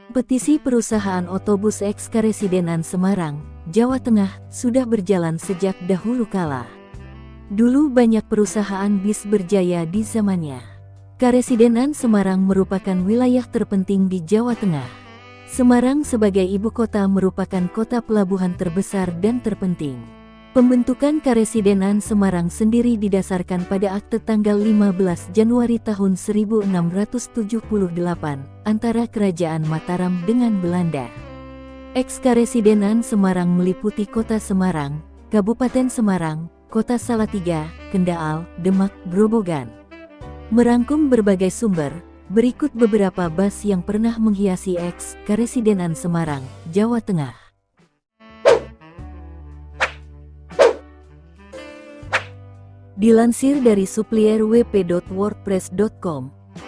Petisi perusahaan otobus Eks-Karesidenan Semarang, Jawa Tengah, sudah berjalan sejak dahulu kala. Dulu banyak perusahaan bis berjaya di zamannya. Karesidenan Semarang merupakan wilayah terpenting di Jawa Tengah. Semarang sebagai ibu kota merupakan kota pelabuhan terbesar dan terpenting. Pembentukan Karesidenan Semarang sendiri didasarkan pada akte tanggal 15 Januari tahun 1678 antara Kerajaan Mataram dengan Belanda. Eks-Karesidenan Semarang meliputi Kota Semarang, Kabupaten Semarang, Kota Salatiga, Kendal, Demak, Grobogan. Merangkum berbagai sumber, berikut beberapa bas yang pernah menghiasi Eks-Karesidenan Semarang, Jawa Tengah. Dilansir dari supplierwp.wordpress.com,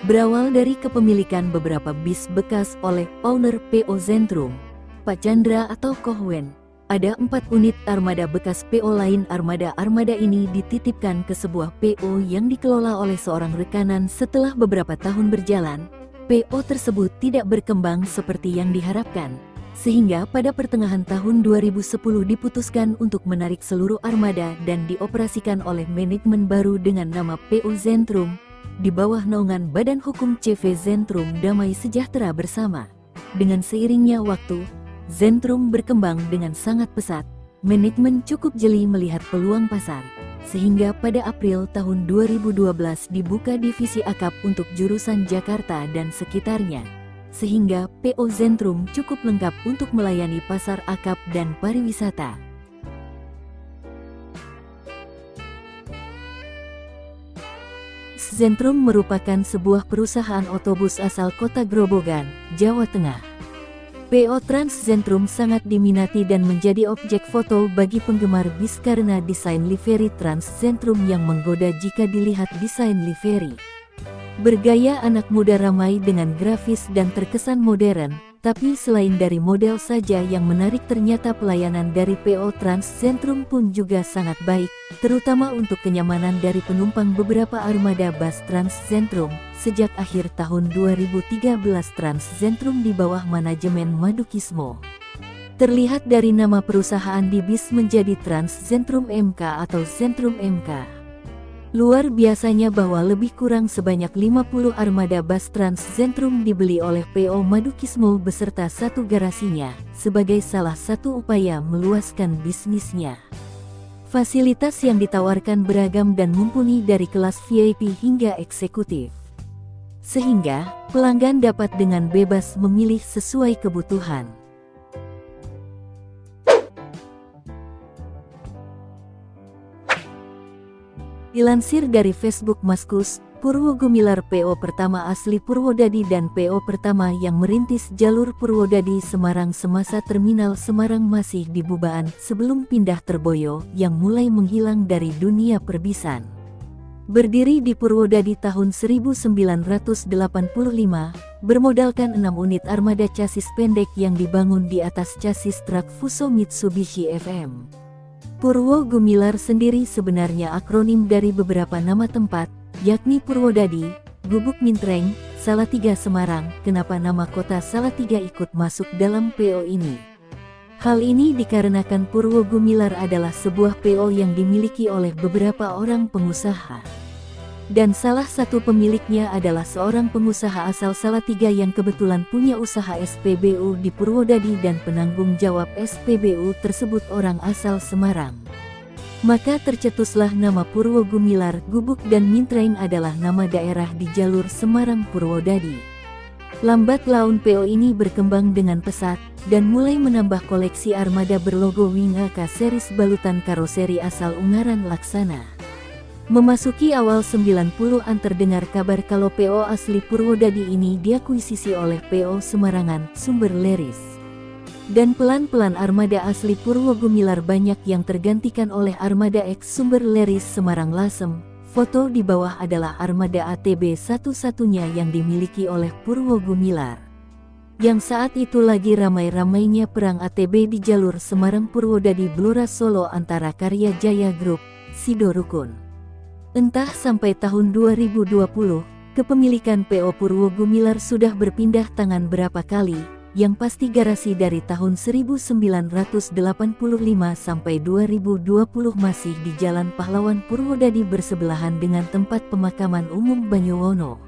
berawal dari kepemilikan beberapa bis bekas oleh owner PO Zentrum, Pak Chandra atau Kohwen, ada 4 unit armada bekas PO lain. Armada ini dititipkan ke sebuah PO yang dikelola oleh seorang rekanan. Setelah beberapa tahun berjalan, PO tersebut tidak berkembang seperti yang diharapkan, sehingga pada pertengahan tahun 2010 diputuskan untuk menarik seluruh armada dan dioperasikan oleh manajemen baru dengan nama PO Zentrum, di bawah naungan Badan Hukum CV Zentrum Damai Sejahtera Bersama. Dengan seiringnya waktu, Zentrum berkembang dengan sangat pesat. Manajemen cukup jeli melihat peluang pasar, sehingga pada April tahun 2012 dibuka divisi akap untuk jurusan Jakarta dan sekitarnya, sehingga PO Zentrum cukup lengkap untuk melayani pasar akap dan pariwisata. Zentrum merupakan sebuah perusahaan otobus asal kota Grobogan, Jawa Tengah. PO Trans Zentrum sangat diminati dan menjadi objek foto bagi penggemar bis karena desain livery Trans Zentrum yang menggoda jika dilihat. Desain livery bergaya anak muda, ramai dengan grafis dan terkesan modern, tapi selain dari model saja yang menarik, ternyata pelayanan dari PO Trans Zentrum pun juga sangat baik, terutama untuk kenyamanan dari penumpang. Beberapa armada bus Trans Zentrum sejak akhir tahun 2013 Trans Zentrum di bawah manajemen Madukismo. Terlihat dari nama perusahaan di bis menjadi Trans Zentrum MK atau Zentrum MK. Luar biasanya bahwa lebih kurang sebanyak 50 armada bus Trans Zentrum dibeli oleh PO Madukismo beserta satu garasinya, sebagai salah satu upaya meluaskan bisnisnya. Fasilitas yang ditawarkan beragam dan mumpuni dari kelas VIP hingga eksekutif, sehingga pelanggan dapat dengan bebas memilih sesuai kebutuhan. Dilansir dari Facebook Maskus, Purwo Gumilar PO pertama asli Purwodadi dan PO pertama yang merintis jalur Purwodadi Semarang semasa Terminal Semarang masih di Bubaan sebelum pindah Terboyo yang mulai menghilang dari dunia perbisan. Berdiri di Purwodadi tahun 1985, bermodalkan 6 unit armada chassis pendek yang dibangun di atas chassis truk Fuso Mitsubishi FM. Purwo Gumilar sendiri sebenarnya akronim dari beberapa nama tempat, yakni Purwodadi, Gubuk Mintreng, Salatiga Semarang. Kenapa nama kota Salatiga ikut masuk dalam PO ini? Hal ini dikarenakan Purwo Gumilar adalah sebuah PO yang dimiliki oleh beberapa orang pengusaha. Dan salah satu pemiliknya adalah seorang pengusaha asal Salatiga yang kebetulan punya usaha SPBU di Purwodadi dan penanggung jawab SPBU tersebut orang asal Semarang. Maka tercetuslah nama Purwo Gumilar. Gubuk dan Mintreng adalah nama daerah di jalur Semarang Purwodadi. Lambat laun PO ini berkembang dengan pesat dan mulai menambah koleksi armada berlogo Wing AK series balutan karoseri asal Ungaran Laksana. Memasuki awal 90-an terdengar kabar kalau PO asli Purwodadi ini diakuisisi oleh PO Semarangan, Sumber Leris. Dan pelan-pelan armada asli Purwo Gumilar banyak yang tergantikan oleh armada X Sumber Leris Semarang Lasem. Foto di bawah adalah armada ATB satu-satunya yang dimiliki oleh Purwo Gumilar. Yang saat itu lagi ramai-ramainya perang ATB di jalur Semarang Purwodadi Blora Solo antara Karya Jaya Group, Sido Rukun. Entah sampai tahun 2020, kepemilikan PO Purwo Gumilar sudah berpindah tangan berapa kali, Yang pasti garasi dari tahun 1985 sampai 2020 masih di Jalan Pahlawan Purwodadi bersebelahan dengan tempat pemakaman umum Banyuwono.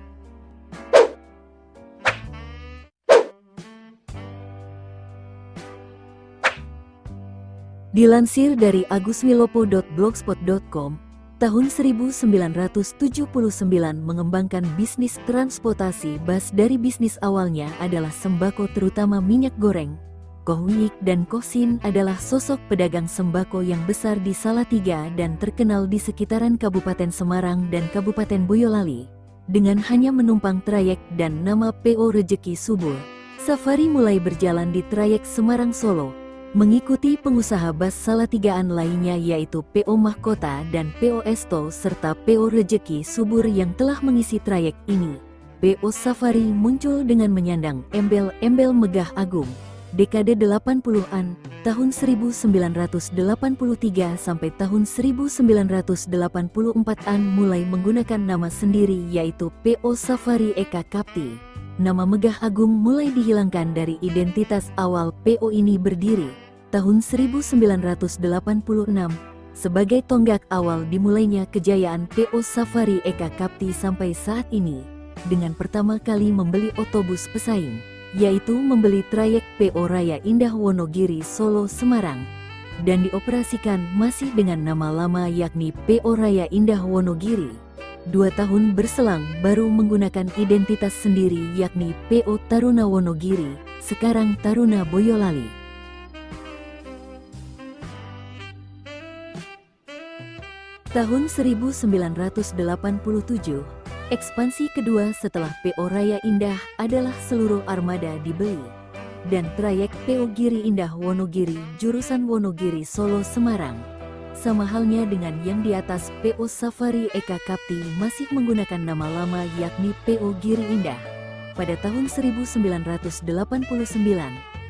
Dilansir dari aguswilopo.blogspot.com, tahun 1979 mengembangkan bisnis transportasi bus. Dari bisnis awalnya adalah sembako terutama minyak goreng. Koh Wiyik dan Koh Sin adalah sosok pedagang sembako yang besar di Salatiga dan terkenal di sekitaran Kabupaten Semarang dan Kabupaten Boyolali. Dengan hanya menumpang trayek dan nama PO Rejeki Subur, Safari mulai berjalan di trayek Semarang-Solo, mengikuti pengusaha bus Salatigaan lainnya yaitu PO Mahkota dan PO Esto serta PO Rejeki Subur yang telah mengisi trayek ini. PO Safari muncul dengan menyandang embel-embel megah agung. Dekade 80-an, tahun 1983 sampai tahun 1984-an mulai menggunakan nama sendiri yaitu PO Safari Eka Kapti. Nama megah agung mulai dihilangkan dari identitas awal PO ini berdiri tahun 1986, sebagai tonggak awal dimulainya kejayaan PO Safari Eka Kapti sampai saat ini, dengan pertama kali membeli otobus pesaing, yaitu membeli trayek PO Raya Indah Wonogiri Solo Semarang, dan dioperasikan masih dengan nama lama yakni PO Raya Indah Wonogiri. 2 tahun berselang baru menggunakan identitas sendiri yakni PO Taruna Wonogiri, sekarang Taruna Boyolali. Tahun 1987, ekspansi kedua setelah PO Raya Indah adalah seluruh armada dibeli. Dan trayek PO Giri Indah Wonogiri jurusan Wonogiri Solo Semarang, sama halnya dengan yang di atas, PO Safari Eka Kapti masih menggunakan nama lama yakni PO Giri Indah. Pada tahun 1989,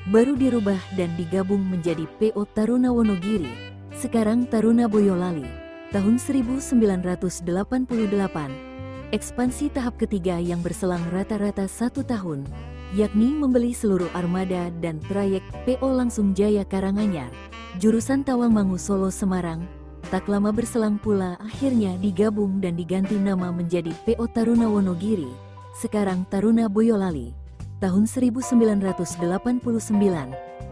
baru dirubah dan digabung menjadi PO Taruna Wonogiri, sekarang Taruna Boyolali. Tahun 1988, ekspansi tahap ketiga yang berselang rata-rata 1 tahun, yakni membeli seluruh armada dan trayek PO Langsung Jaya Karanganyar, jurusan Tawangmangu Solo Semarang, tak lama berselang pula akhirnya digabung dan diganti nama menjadi PO Taruna Wonogiri, sekarang Taruna Boyolali. Tahun 1989,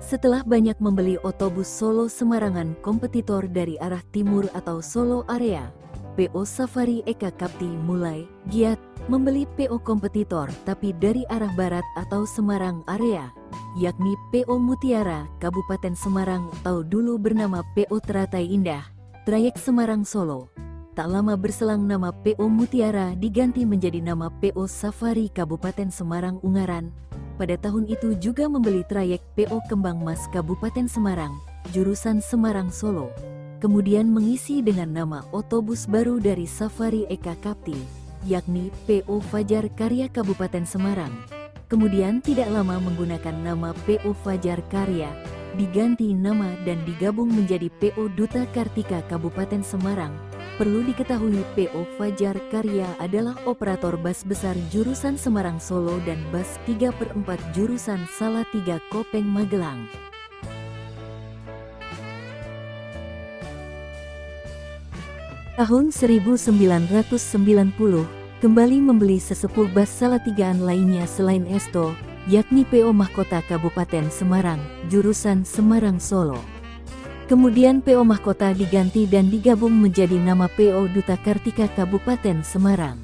setelah banyak membeli otobus Solo Semarangan kompetitor dari arah timur atau Solo area, PO Safari Eka Kapti mulai giat membeli PO kompetitor tapi dari arah barat atau Semarang area, yakni PO Mutiara Kabupaten Semarang atau dulu bernama PO Teratai Indah, trayek Semarang Solo. Tak lama berselang nama PO Mutiara diganti menjadi nama PO Safari Kabupaten Semarang Ungaran. Pada tahun itu juga membeli trayek PO Kembang Mas Kabupaten Semarang, jurusan Semarang Solo. Kemudian mengisi dengan nama otobus baru dari Safari Eka Kapti, yakni PO Fajar Karya Kabupaten Semarang. Kemudian tidak lama menggunakan nama PO Fajar Karya, diganti nama dan digabung menjadi PO Duta Kartika Kabupaten Semarang. Perlu diketahui PO Fajar Karya adalah operator bus besar jurusan Semarang Solo dan bus 3/4 jurusan Salatiga Kopeng Magelang. Tahun 1990, kembali membeli sesepuh bus Salatigaan lainnya selain Esto, yakni PO Mahkota Kabupaten Semarang, jurusan Semarang Solo. Kemudian PO Mahkota diganti dan digabung menjadi nama PO Duta Kartika Kabupaten Semarang.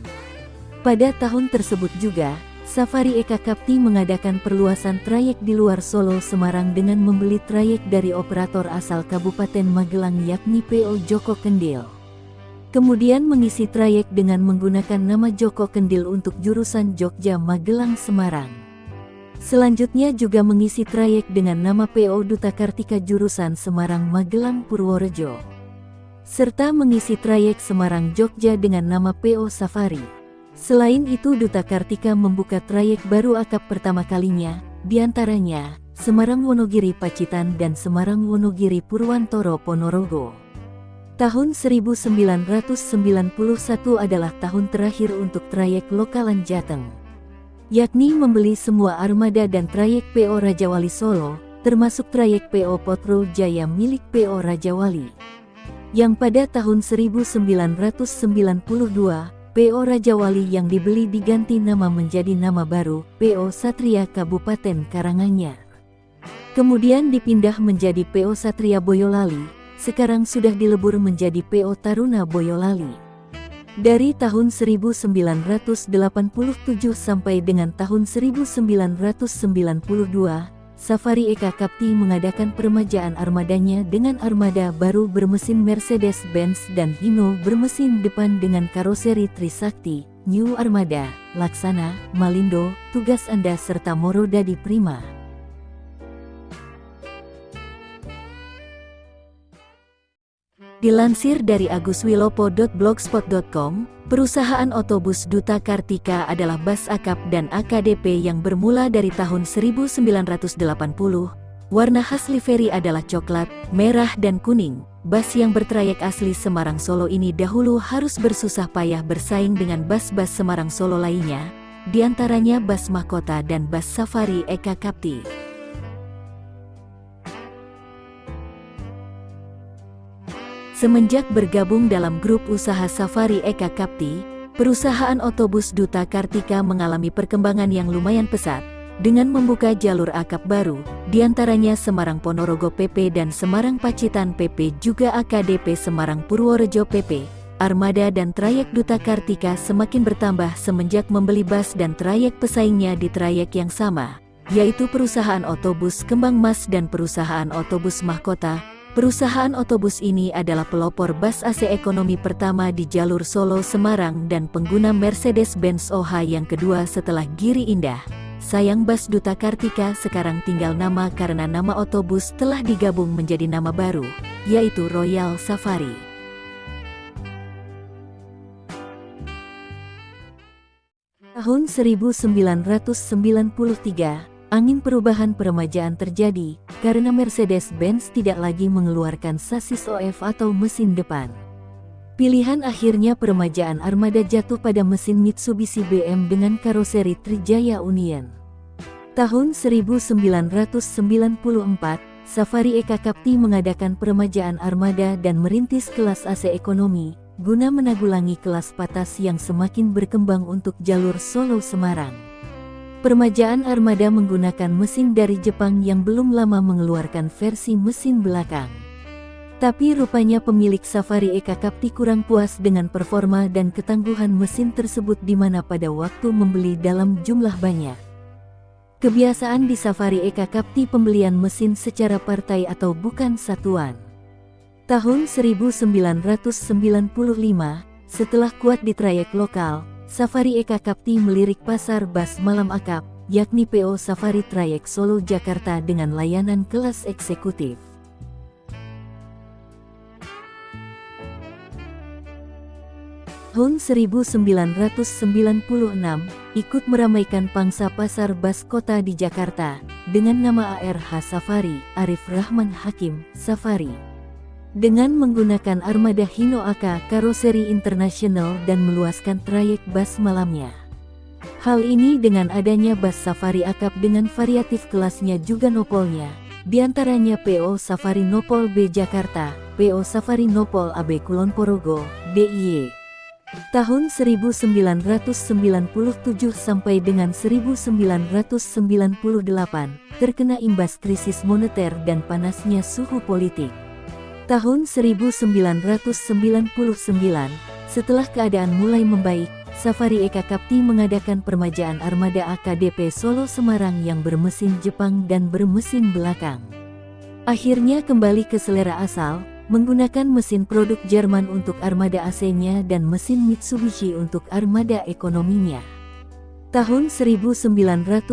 Pada tahun tersebut juga, Safari Eka Kapti mengadakan perluasan trayek di luar Solo Semarang dengan membeli trayek dari operator asal Kabupaten Magelang yakni PO Joko Kendil. Kemudian mengisi trayek dengan menggunakan nama Joko Kendil untuk jurusan Jogja Magelang Semarang. Selanjutnya juga mengisi trayek dengan nama PO Duta Kartika jurusan Semarang Magelang Purworejo, serta mengisi trayek Semarang Jogja dengan nama PO Safari. Selain itu Duta Kartika membuka trayek baru akap pertama kalinya, diantaranya Semarang Wonogiri Pacitan dan Semarang Wonogiri Purwantoro Ponorogo. Tahun 1991 adalah tahun terakhir untuk trayek lokalan Jateng. yakni membeli semua armada dan trayek PO Rajawali Solo, termasuk trayek PO Potro Jaya milik PO Rajawali. Yang pada tahun 1992, PO Rajawali yang dibeli diganti nama menjadi nama baru, PO Satria Kabupaten Karanganyar. Kemudian dipindah menjadi PO Satria Boyolali, sekarang sudah dilebur menjadi PO Taruna Boyolali. Dari tahun 1987 sampai dengan tahun 1992, Safari Eka Kapti mengadakan peremajaan armadanya dengan armada baru bermesin Mercedes-Benz dan Hino bermesin depan dengan karoseri Trisakti, New Armada, Laksana, Malindo, Tugas Anda serta Moro Dadi Prima. Dilansir dari aguswilopo.blogspot.com, perusahaan otobus Duta Kartika adalah bus akap dan AKDP yang bermula dari tahun 1980. Warna khas livery adalah coklat, merah dan kuning. Bus yang bertrayek asli Semarang Solo ini dahulu harus bersusah payah bersaing dengan bus-bus Semarang Solo lainnya, diantaranya bus Mahkota dan bus Safari Eka Kapti. Semenjak bergabung dalam grup usaha Safari Eka Kapti, perusahaan otobus Duta Kartika mengalami perkembangan yang lumayan pesat, dengan membuka jalur akap baru, diantaranya Semarang Ponorogo PP dan Semarang Pacitan PP juga AKDP Semarang Purworejo PP. Armada dan trayek Duta Kartika semakin bertambah semenjak membeli bus dan trayek pesaingnya di trayek yang sama, yaitu perusahaan otobus Kembang Mas dan perusahaan otobus Mahkota. Perusahaan otobus ini adalah pelopor bus AC ekonomi pertama di jalur Solo-Semarang dan pengguna Mercedes-Benz OH yang kedua setelah Giri Indah. Sayang bus Duta Kartika sekarang tinggal nama karena nama otobus telah digabung menjadi nama baru, yaitu Royal Safari. Tahun 1993, angin perubahan peremajaan terjadi, karena Mercedes-Benz tidak lagi mengeluarkan sasis OF atau mesin depan. Pilihan akhirnya peremajaan armada jatuh pada mesin Mitsubishi BM dengan karoseri Trijaya Union. Tahun 1994, Safari Eka Kapti mengadakan peremajaan armada dan merintis kelas AC ekonomi, guna menanggulangi kelas patas yang semakin berkembang untuk jalur Solo-Semarang. Peremajaan armada menggunakan mesin dari Jepang yang belum lama mengeluarkan versi mesin belakang. Tapi rupanya pemilik Safari Eka Kapti kurang puas dengan performa dan ketangguhan mesin tersebut di mana pada waktu membeli dalam jumlah banyak. Kebiasaan di Safari Eka Kapti pembelian mesin secara partai atau bukan satuan. Tahun 1995, setelah kuat di trayek lokal, Safari Eka Kapti melirik pasar bus malam akap, yakni PO Safari Trayek Solo Jakarta dengan layanan kelas eksekutif. Tahun 1996, ikut meramaikan pangsa pasar bus kota di Jakarta, dengan nama ARH Safari, Arif Rahman Hakim, Safari. Dengan menggunakan armada Hino AK karoseri internasional dan meluaskan trayek bus malamnya. Hal ini dengan adanya bus Safari akap dengan variatif kelasnya juga nopolnya, diantaranya PO Safari Nopol B Jakarta, PO Safari Nopol AB Kulon Porogo, DIY. Tahun 1997 sampai dengan 1998, terkena imbas krisis moneter dan panasnya suhu politik. Tahun 1999, setelah keadaan mulai membaik, Safari Eka Kapti mengadakan peremajaan armada AKDP Solo Semarang yang bermesin Jepang dan bermesin belakang. Akhirnya kembali ke selera asal, menggunakan mesin produk Jerman untuk armada AC-nya dan mesin Mitsubishi untuk armada ekonominya. Tahun 1999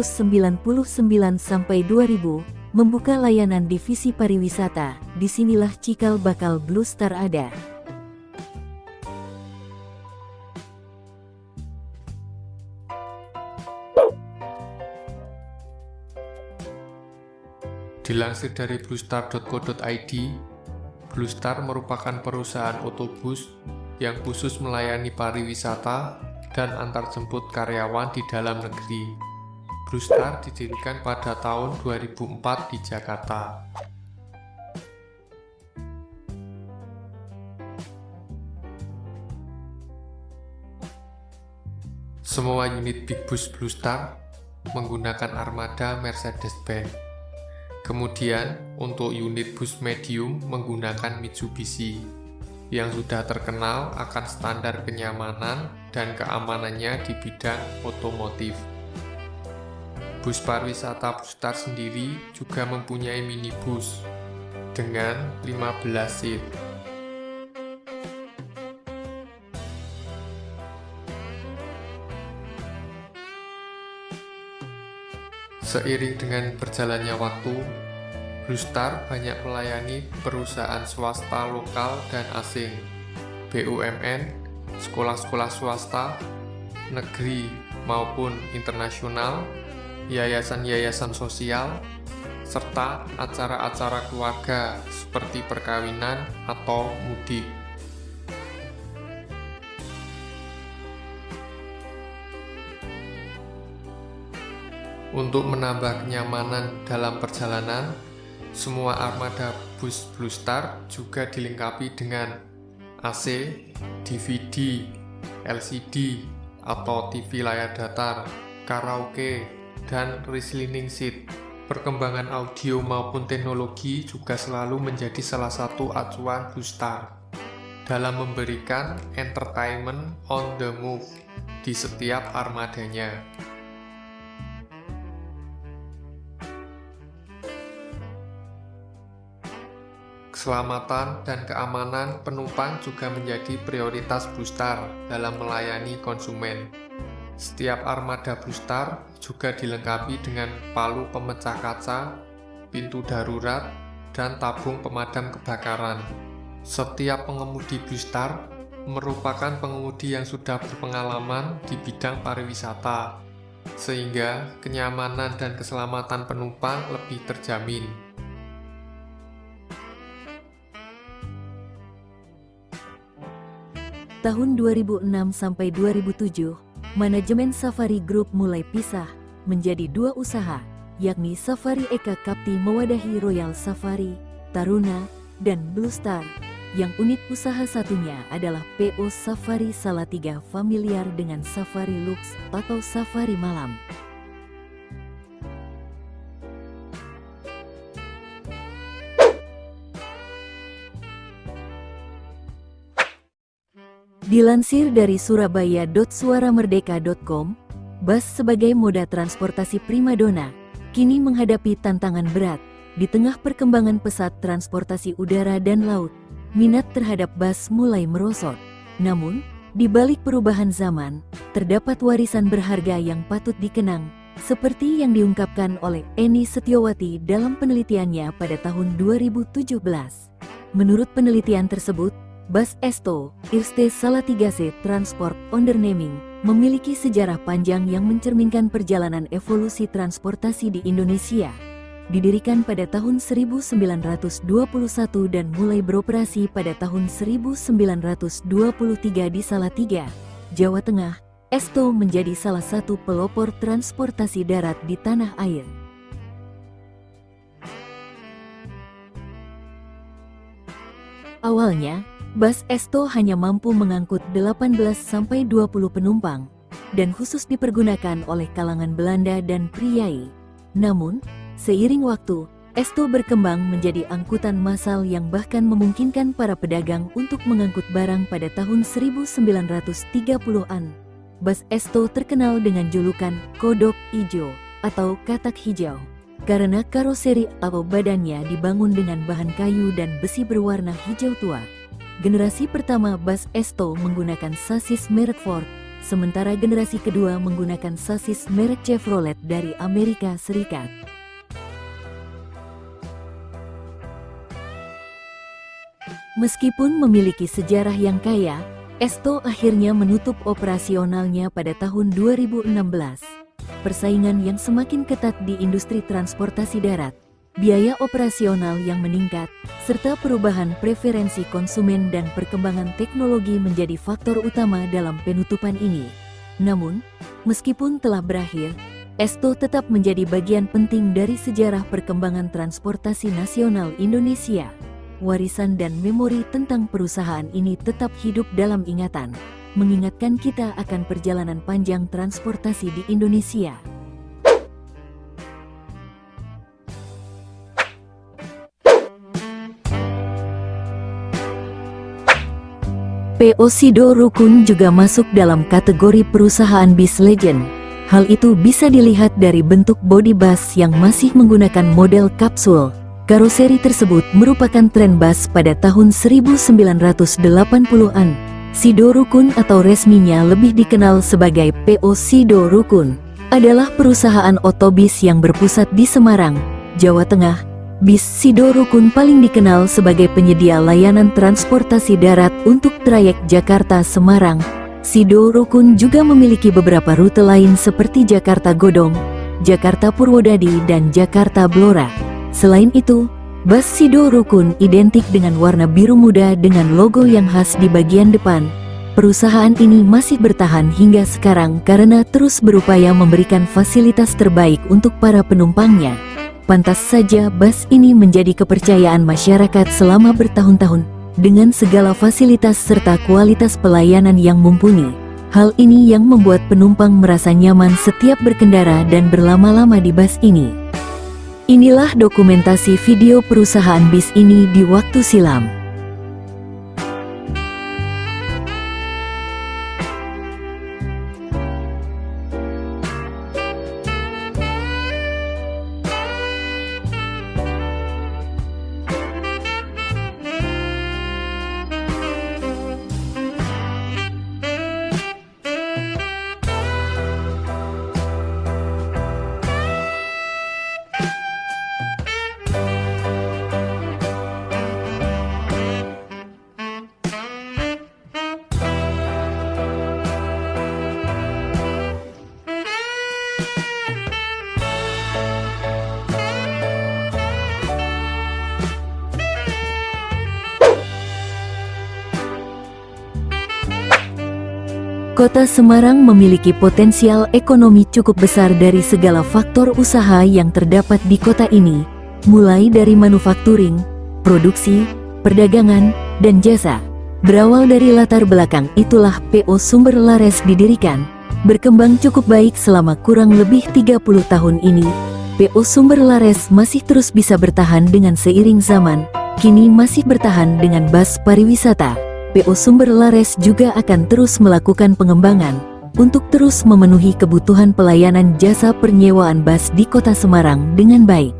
sampai 2000, membuka layanan divisi pariwisata, disinilah cikal bakal Blue Star ada. Dilansir dari bluestar.co.id, Blue Star merupakan perusahaan otobus yang khusus melayani pariwisata, dan antarjemput karyawan di dalam negeri. Blue Star didirikan pada tahun 2004 di Jakarta. Semua unit Big Bus Blue Star menggunakan armada Mercedes-Benz. Kemudian, untuk unit bus medium menggunakan Mitsubishi, yang sudah terkenal akan standar kenyamanan dan keamanannya di bidang otomotif. Bus pariwisata Blue Star sendiri juga mempunyai minibus dengan 15 seat. Seiring dengan berjalannya waktu, Blue Star banyak melayani perusahaan swasta lokal dan asing, BUMN, sekolah-sekolah swasta, negeri maupun internasional, yayasan-yayasan sosial, serta acara-acara keluarga seperti perkawinan atau mudik. Untuk menambah kenyamanan dalam perjalanan, semua armada bus Blue Star juga dilengkapi dengan AC, DVD, LCD atau TV layar datar, karaoke, dan reclining seat. Perkembangan audio maupun teknologi juga selalu menjadi salah satu acuan Blue Star dalam memberikan entertainment on the move di setiap armadanya. Keselamatan dan keamanan penumpang juga menjadi prioritas Blue Star dalam melayani konsumen. Setiap armada Blue Star juga dilengkapi dengan palu pemecah kaca, pintu darurat, dan tabung pemadam kebakaran. Setiap pengemudi Blue Star merupakan pengemudi yang sudah berpengalaman di bidang pariwisata, sehingga kenyamanan dan keselamatan penumpang lebih terjamin. Tahun 2006 sampai 2007, manajemen Safari Group mulai pisah menjadi dua usaha, yakni Safari Eka Kapti mewadahi Royal Safari, Taruna, dan Blue Star. Yang unit usaha satunya adalah PO Safari Salatiga familiar dengan Safari Lux atau Safari Malam. Dilansir dari surabaya.suaramerdeka.com, bus sebagai moda transportasi primadona kini menghadapi tantangan berat di tengah perkembangan pesat transportasi udara dan laut. Minat terhadap bus mulai merosot. Namun, di balik perubahan zaman, terdapat warisan berharga yang patut dikenang, seperti yang diungkapkan oleh Eni Setiawati dalam penelitiannya pada tahun 2017. Menurut penelitian tersebut, Bus Esto, Eerste Salatigase Transport Onderneming, memiliki sejarah panjang yang mencerminkan perjalanan evolusi transportasi di Indonesia. Didirikan pada tahun 1921 dan mulai beroperasi pada tahun 1923 di Salatiga, Jawa Tengah, Esto menjadi salah satu pelopor transportasi darat di tanah air. Awalnya, bus Esto hanya mampu mengangkut 18-20 penumpang, dan khusus dipergunakan oleh kalangan Belanda dan priai. Namun, seiring waktu, Esto berkembang menjadi angkutan massal yang bahkan memungkinkan para pedagang untuk mengangkut barang pada tahun 1930-an. Bus Esto terkenal dengan julukan Kodok Ijo atau Katak Hijau, karena karoseri atau badannya dibangun dengan bahan kayu dan besi berwarna hijau tua. Generasi pertama bus Esto menggunakan sasis merek Ford, sementara generasi kedua menggunakan sasis merek Chevrolet dari Amerika Serikat. Meskipun memiliki sejarah yang kaya, Esto akhirnya menutup operasionalnya pada tahun 2016. Persaingan yang semakin ketat di industri transportasi darat, biaya operasional yang meningkat, serta perubahan preferensi konsumen dan perkembangan teknologi menjadi faktor utama dalam penutupan ini. Namun, meskipun telah berakhir, ESTO tetap menjadi bagian penting dari sejarah perkembangan transportasi nasional Indonesia. Warisan dan memori tentang perusahaan ini tetap hidup dalam ingatan, mengingatkan kita akan perjalanan panjang transportasi di Indonesia. PO Sido Rukun juga masuk dalam kategori perusahaan bis legend. Hal itu bisa dilihat dari bentuk bodi bus yang masih menggunakan model kapsul. Karoseri tersebut merupakan tren bus pada tahun 1980-an. Sido Rukun atau resminya lebih dikenal sebagai PO Sido Rukun adalah perusahaan otobis yang berpusat di Semarang, Jawa Tengah. Bis Sido Rukun paling dikenal sebagai penyedia layanan transportasi darat untuk trayek Jakarta-Semarang. Sido Rukun juga memiliki beberapa rute lain seperti Jakarta Godong, Jakarta Purwodadi, dan Jakarta Blora. Selain itu, bus Sido Rukun identik dengan warna biru muda dengan logo yang khas di bagian depan. Perusahaan ini masih bertahan hingga sekarang karena terus berupaya memberikan fasilitas terbaik untuk para penumpangnya. Pantas saja bus ini menjadi kepercayaan masyarakat selama bertahun-tahun, dengan segala fasilitas serta kualitas pelayanan yang mumpuni. Hal ini yang membuat penumpang merasa nyaman setiap berkendara dan berlama-lama di bus ini. Inilah dokumentasi video perusahaan bis ini di waktu silam. Kota Semarang memiliki potensial ekonomi cukup besar dari segala faktor usaha yang terdapat di kota ini, mulai dari manufakturing, produksi, perdagangan, dan jasa. Berawal dari latar belakang itulah PO Sumber Lares didirikan. Berkembang cukup baik selama kurang lebih 30 tahun ini, PO Sumber Lares masih terus bisa bertahan dengan seiring zaman, kini masih bertahan dengan bus pariwisata. PO Sumber Lares juga akan terus melakukan pengembangan untuk terus memenuhi kebutuhan pelayanan jasa penyewaan bus di Kota Semarang dengan baik.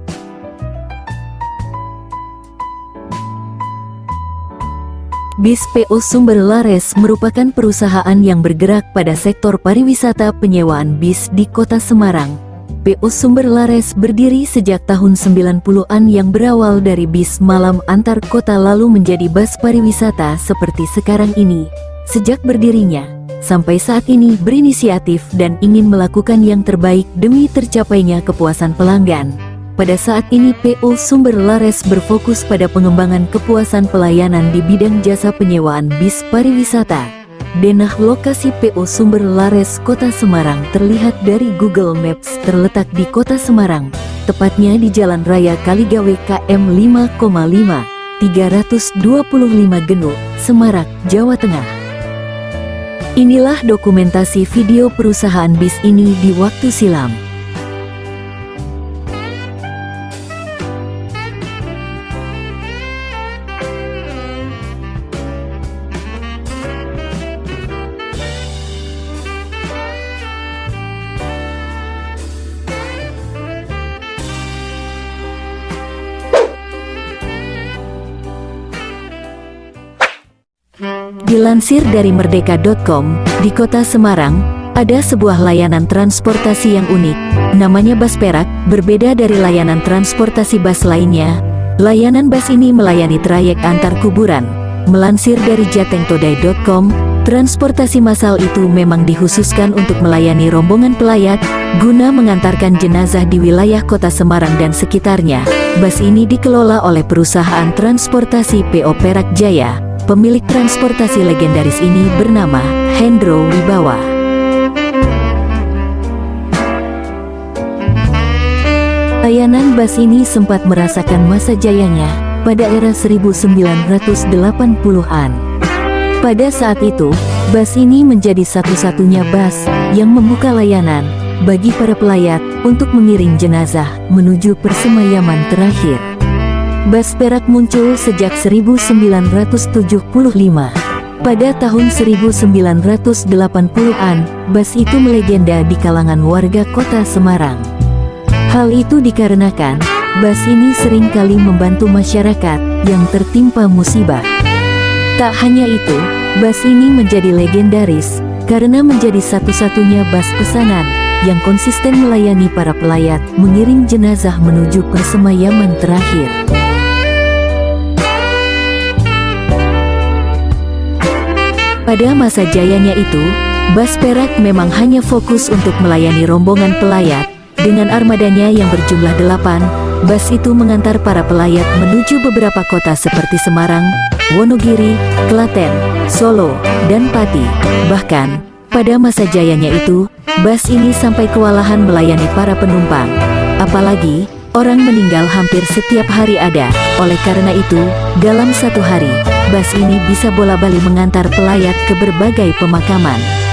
Bis PO Sumber Lares merupakan perusahaan yang bergerak pada sektor pariwisata penyewaan bis di Kota Semarang. PO Sumber Lares berdiri sejak tahun 90-an yang berawal dari bis malam antar kota lalu menjadi bus pariwisata seperti sekarang ini. Sejak berdirinya, sampai saat ini berinisiatif dan ingin melakukan yang terbaik demi tercapainya kepuasan pelanggan. Pada saat ini PO Sumber Lares berfokus pada pengembangan kepuasan pelayanan di bidang jasa penyewaan bis pariwisata. Denah lokasi PO Sumber Lares Kota Semarang terlihat dari Google Maps terletak di Kota Semarang, tepatnya di Jalan Raya Kaligawe KM 5,5, 325 Genuk, Semarak, Jawa Tengah. Inilah dokumentasi video perusahaan bis ini di waktu silam. Dilansir dari merdeka.com, di Kota Semarang, ada sebuah layanan transportasi yang unik, namanya Bus Perak, berbeda dari layanan transportasi bus lainnya. Layanan bus ini melayani trayek antar kuburan. Melansir dari jatengtodai.com, transportasi massal itu memang dikhususkan untuk melayani rombongan pelayat, guna mengantarkan jenazah di wilayah Kota Semarang dan sekitarnya. Bus ini dikelola oleh perusahaan transportasi PO Perak Jaya. Pemilik transportasi legendaris ini bernama Hendro Wibawa. Layanan bus ini sempat merasakan masa jayanya pada era 1980-an. Pada saat itu, bus ini menjadi satu-satunya bus yang membuka layanan bagi para pelayat untuk mengiring jenazah menuju persemayaman terakhir. Bus Perak muncul sejak 1975. Pada tahun 1980-an, bus itu melegenda di kalangan warga kota Semarang. Hal itu dikarenakan, bus ini sering kali membantu masyarakat yang tertimpa musibah. Tak hanya itu, bus ini menjadi legendaris karena menjadi satu-satunya bus pesanan yang konsisten melayani para pelayat mengiring jenazah menuju persemayaman terakhir. Pada masa jayanya itu, bus Perak memang hanya fokus untuk melayani rombongan pelayat. Dengan armadanya yang berjumlah 8, bus itu mengantar para pelayat menuju beberapa kota seperti Semarang, Wonogiri, Klaten, Solo, dan Pati. Bahkan, pada masa jayanya itu, bus ini sampai kewalahan melayani para penumpang. Apalagi, orang meninggal hampir setiap hari ada. Oleh karena itu, dalam satu hari, bus ini bisa bola-bali mengantar pelayat ke berbagai pemakaman.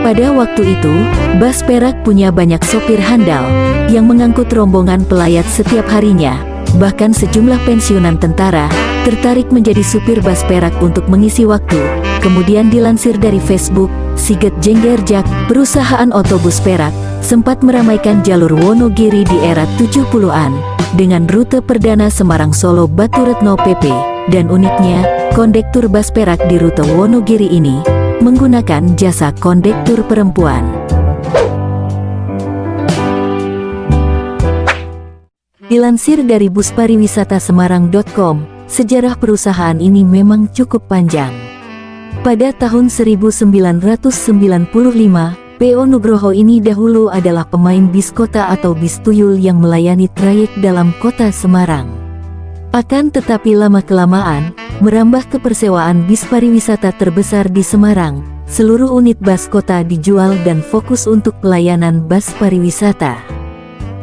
Pada waktu itu, bus Perak punya banyak sopir handal yang mengangkut rombongan pelayat setiap harinya. Bahkan sejumlah pensiunan tentara tertarik menjadi supir bus Perak untuk mengisi waktu. Kemudian dilansir dari Facebook, Siget Jenggerjak, perusahaan otobus Perak, sempat meramaikan jalur Wonogiri di era 70-an dengan rute perdana Semarang-Solo Baturetno PP. Dan uniknya, kondektur bus Perak di rute Wonogiri ini menggunakan jasa kondektur perempuan. Dilansir dari buspariwisatasemarang.com, sejarah perusahaan ini memang cukup panjang. Pada tahun 1995, P.O. Nugroho ini dahulu adalah pemain bis kota atau bis tuyul yang melayani trayek dalam kota Semarang. Akan tetapi lama-kelamaan, merambah ke persewaan bis pariwisata terbesar di Semarang. Seluruh unit bus kota dijual dan fokus untuk pelayanan bus pariwisata.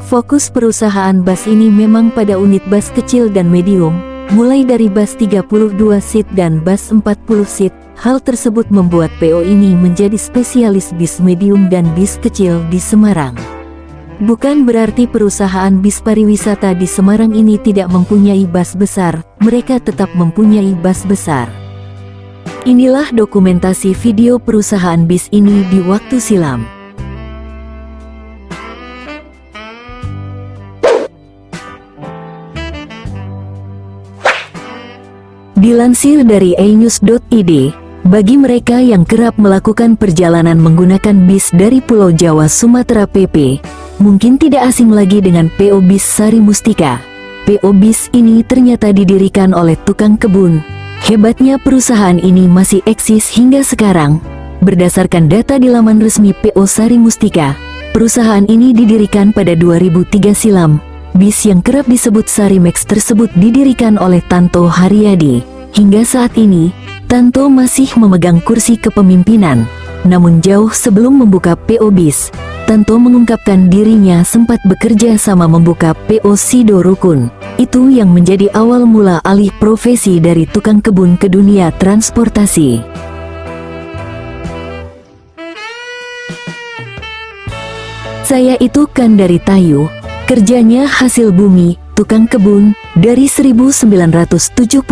Fokus perusahaan bus ini memang pada unit bus kecil dan medium, mulai dari bus 32 seat dan bus 40 seat. Hal tersebut membuat PO ini menjadi spesialis bis medium dan bis kecil di Semarang. Bukan berarti perusahaan bis pariwisata di Semarang ini tidak mempunyai bus besar, mereka tetap mempunyai bus besar. Inilah dokumentasi video perusahaan bis ini di waktu silam. Dilansir dari ainews.id, bagi mereka yang kerap melakukan perjalanan menggunakan bis dari Pulau Jawa Sumatera PP, mungkin tidak asing lagi dengan PO Bis Sari Mustika. PO Bis ini ternyata didirikan oleh tukang kebun. Hebatnya perusahaan ini masih eksis hingga sekarang. Berdasarkan data di laman resmi PO Sari Mustika, perusahaan ini didirikan pada 2003 silam. Bis yang kerap disebut Sarimex tersebut didirikan oleh Tanto Haryadi. Hingga saat ini, Tanto masih memegang kursi kepemimpinan. Namun jauh sebelum membuka PO Bis, Tanto mengungkapkan dirinya sempat bekerja sama membuka PO Sido Rukun. Itu yang menjadi awal mula alih profesi dari tukang kebun ke dunia transportasi. Saya itu kan dari Tayu, kerjanya hasil bumi, tukang kebun. Dari 1971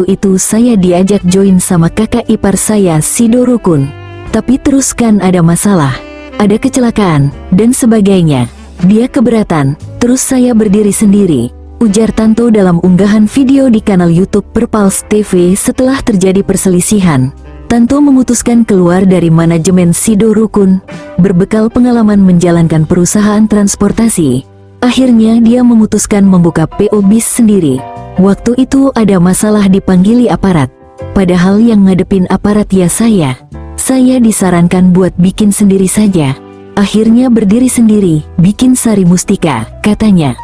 itu saya diajak join sama kakak ipar saya Sido Rukun. Tapi terus kan ada masalah, ada kecelakaan, dan sebagainya. Dia keberatan, terus saya berdiri sendiri, ujar Tanto dalam unggahan video di kanal YouTube Perpals TV. Setelah terjadi perselisihan, Tanto memutuskan keluar dari manajemen Sido Rukun. Berbekal pengalaman menjalankan perusahaan transportasi, akhirnya dia memutuskan membuka PO Bis sendiri. Waktu itu ada masalah dipanggili aparat. Padahal yang ngadepin aparat ya saya disarankan buat bikin sendiri saja. Akhirnya berdiri sendiri, bikin Sari Mustika, katanya.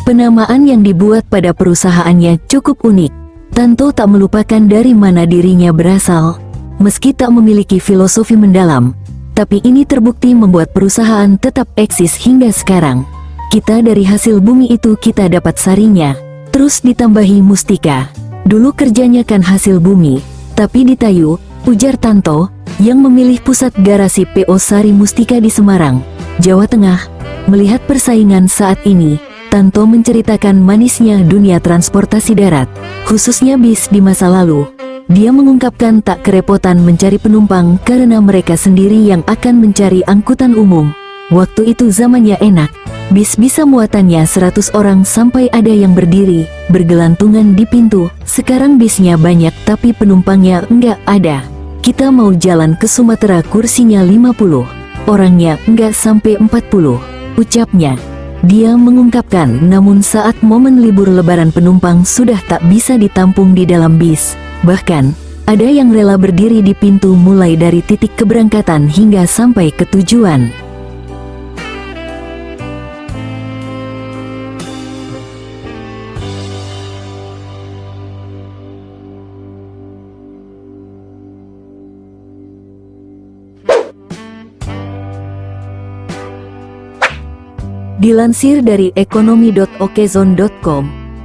Penamaan yang dibuat pada perusahaannya cukup unik. Tanto tak melupakan dari mana dirinya berasal. Meski tak memiliki filosofi mendalam, tapi ini terbukti membuat perusahaan tetap eksis hingga sekarang. Kita dari hasil bumi itu kita dapat sarinya. Terus ditambahi mustika. Dulu kerjanya kan hasil bumi, tapi ditayu, ujar Tanto, yang memilih pusat garasi PO Sari Mustika di Semarang, Jawa Tengah. Melihat persaingan saat ini, Tanto menceritakan manisnya dunia transportasi darat, khususnya bis di masa lalu. Dia mengungkapkan tak kerepotan mencari penumpang karena mereka sendiri yang akan mencari angkutan umum. Waktu itu zamannya enak, bis bisa muatannya 100 orang sampai ada yang berdiri, bergelantungan di pintu. Sekarang bisnya banyak tapi penumpangnya enggak ada. Kita mau jalan ke Sumatera kursinya 50, orangnya enggak sampai 40, ucapnya. Dia mengungkapkan namun saat momen libur lebaran penumpang sudah tak bisa ditampung di dalam bis. Bahkan, ada yang rela berdiri di pintu mulai dari titik keberangkatan hingga sampai ke tujuan. Dilansir dari ekonomi.okezone.com,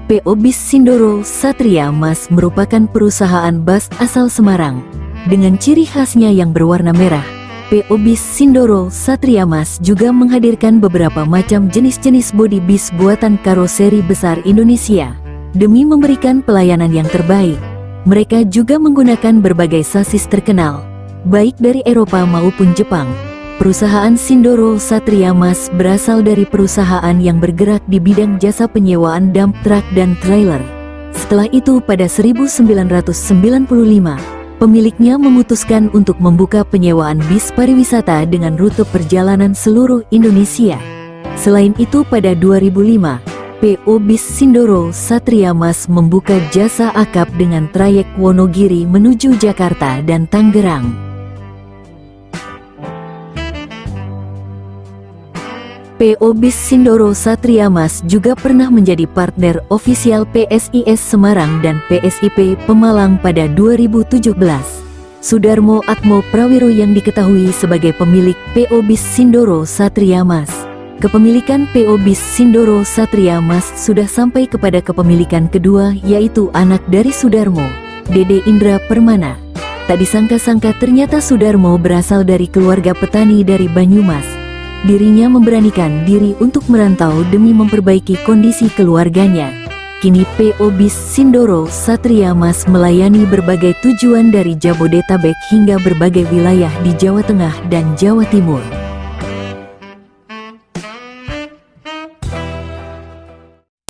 PO Bis Sindoro Satria Mas merupakan perusahaan bus asal Semarang. Dengan ciri khasnya yang berwarna merah, PO Bis Sindoro Satria Mas juga menghadirkan beberapa macam jenis-jenis bodi bis buatan karoseri besar Indonesia. Demi memberikan pelayanan yang terbaik, mereka juga menggunakan berbagai sasis terkenal, baik dari Eropa maupun Jepang. Perusahaan Sindoro Satria Mas berasal dari perusahaan yang bergerak di bidang jasa penyewaan dump truck dan trailer. Setelah itu pada 1995, pemiliknya memutuskan untuk membuka penyewaan bis pariwisata dengan rute perjalanan seluruh Indonesia. Selain itu pada 2005, PO Bis Sindoro Satria Mas membuka jasa akap dengan trayek Wonogiri menuju Jakarta dan Tangerang. PO Bis Sindoro Satria Mas juga pernah menjadi partner ofisial PSIS Semarang dan PSIP Pemalang pada 2017. Sudarmo Atmo Prawiro yang diketahui sebagai pemilik PO Bis Sindoro Satria Mas. Kepemilikan PO Bis Sindoro Satria Mas sudah sampai kepada kepemilikan kedua, yaitu anak dari Sudarmo, Dede Indra Permana. Tak disangka-sangka ternyata Sudarmo berasal dari keluarga petani dari Banyumas. Dirinya memberanikan diri untuk merantau demi memperbaiki kondisi keluarganya. Kini PO Bis Sindoro Satria Mas melayani berbagai tujuan dari Jabodetabek hingga berbagai wilayah di Jawa Tengah dan Jawa Timur.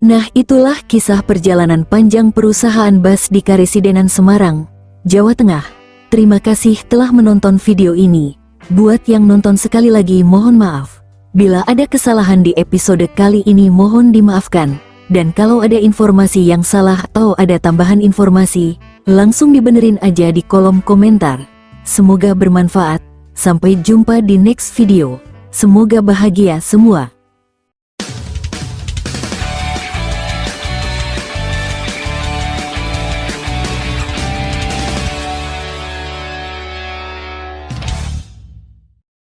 Nah, itulah kisah perjalanan panjang perusahaan bus di Karesidenan Semarang, Jawa Tengah. Terima kasih telah menonton video ini. Buat yang nonton sekali lagi mohon maaf. Bila ada kesalahan di episode kali ini mohon dimaafkan. Dan kalau ada informasi yang salah atau ada tambahan informasi, langsung dibenerin aja di kolom komentar. Semoga bermanfaat. Sampai jumpa di next video. Semoga bahagia semua.